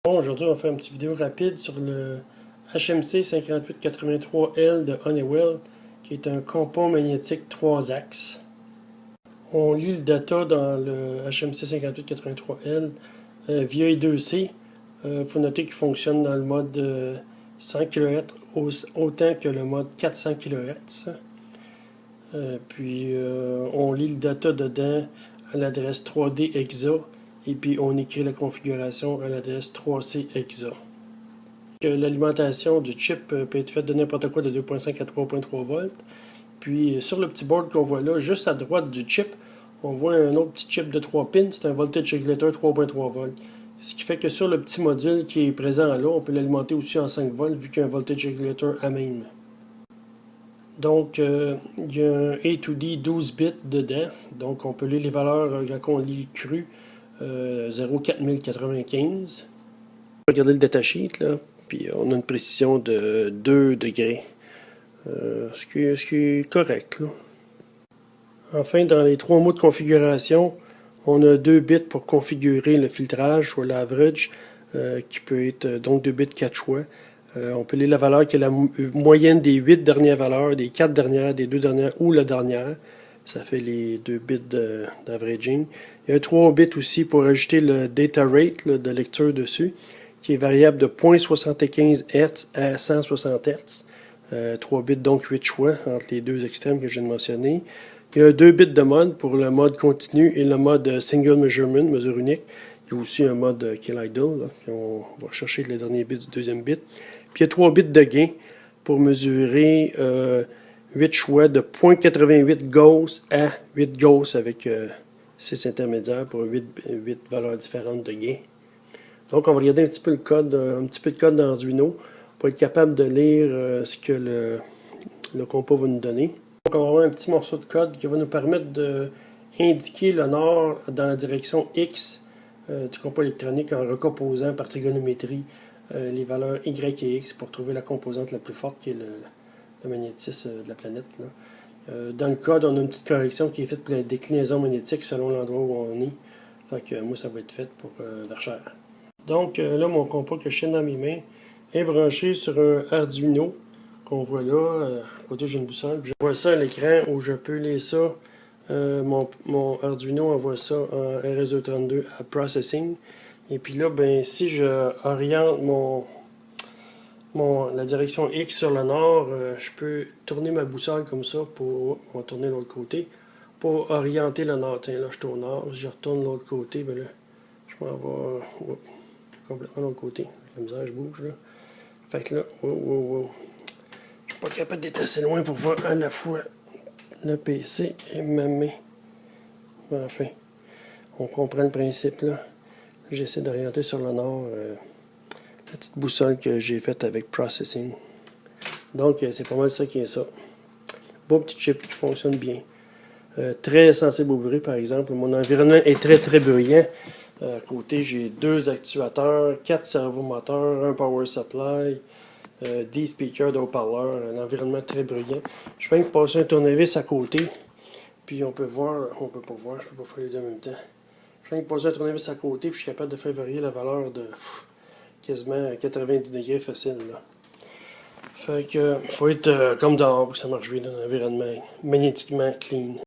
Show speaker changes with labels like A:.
A: Bon, aujourd'hui, on va faire une petite vidéo rapide sur le HMC 5883L de Honeywell, qui est un compas magnétique 3 axes. On lit le data dans le HMC 5883L via I2C. Il faut noter qu'il fonctionne dans le mode 100 kHz autant que le mode 400 kHz. On lit le data dedans à l'adresse 3D EXA. Et puis on écrit la configuration à l'adresse 3C EXA. L'alimentation du chip peut être faite de n'importe quoi de 2.5 à 3.3 volts. Puis sur le petit board qu'on voit là, juste à droite du chip, on voit un autre petit chip de 3 pins, c'est un voltage regulator 3.3 volts. Ce qui fait que sur le petit module qui est présent là, on peut l'alimenter aussi en 5 volts vu qu'il y a un voltage regulator à même. Donc, il y a un A to D 12 bits dedans. Donc, on peut lire les valeurs quand on lit cru. 04095. Regardez le datasheet là, puis on a une précision de 2 degrés. Ce qui est correct là. Enfin, dans les 3 mots de configuration, on a 2 bits pour configurer le filtrage, soit l'average, qui peut être donc 2 bits 4 choix. On peut lire la valeur qui est la moyenne des 8 dernières valeurs, des 4 dernières, des 2 dernières ou la dernière. Ça fait les 2 bits d'averaging. Il y a 3 bits aussi pour ajouter le data rate là, de lecture dessus, qui est variable de 0.75 Hz à 160 Hz. 3 bits donc 8 choix entre les deux extrêmes que je viens de mentionner. Il y a 2 bits de mode pour le mode continu et le mode single measurement, mesure unique. Il y a aussi un mode kill idle, là, on va rechercher les derniers bits du deuxième bit. Puis il y a 3 bits de gain pour mesurer 8 choix de 0.88 Gauss à 8 Gauss avec 6 intermédiaires pour 8 valeurs différentes de gain. Donc on va regarder un petit peu le code, de code d'Arduino pour être capable de lire ce que le compas va nous donner. Donc on va avoir un petit morceau de code qui va nous permettre d'indiquer le nord dans la direction X du compas électronique en recomposant par trigonométrie les valeurs Y et X pour trouver la composante la plus forte qui est le magnétisme de la planète. Là. Dans le code, on a une petite correction qui est faite pour la déclinaison magnétique selon l'endroit où on est. Fait que moi, ça va être fait pour Verchères. Donc là, mon compas que je tiens dans mes mains est branché sur un Arduino qu'on voit là. À côté, j'ai une boussole. Je vois ça à l'écran où je peux lire ça. Mon Arduino envoie ça en RS232 à Processing. Et puis là, ben, si je oriente la direction X sur le nord, je peux tourner ma boussole comme ça pour tourner de l'autre côté pour orienter le nord. Tiens, là, je suis au nord. Si je retourne de l'autre côté, ben là, je m'en vais complètement de l'autre côté. La misère, je bouge là. Fait que là, je suis pas capable d'être assez loin pour voir à la fois le PC et ma main. Enfin, on comprend le principe là. J'essaie d'orienter sur le nord la petite boussole que j'ai faite avec Processing. Donc, c'est pas mal ça qui est ça. Beau petit chip qui fonctionne bien. Très sensible au bruit, par exemple. Mon environnement est très très bruyant. À côté, j'ai 2 actuateurs, 4 servomoteurs, un power supply, 10 speakers de haut-parleurs, un environnement très bruyant. Je viens de passer un tournevis à côté, puis on peut voir, on peut pas voir, je peux pas faire les deux en même temps. Je viens de passer un tournevis à côté, puis je suis capable de faire varier la valeur de quasiment 90 degrés facile. Là. Fait que faut être comme dehors pour que ça marche bien dans un environnement magnétiquement clean.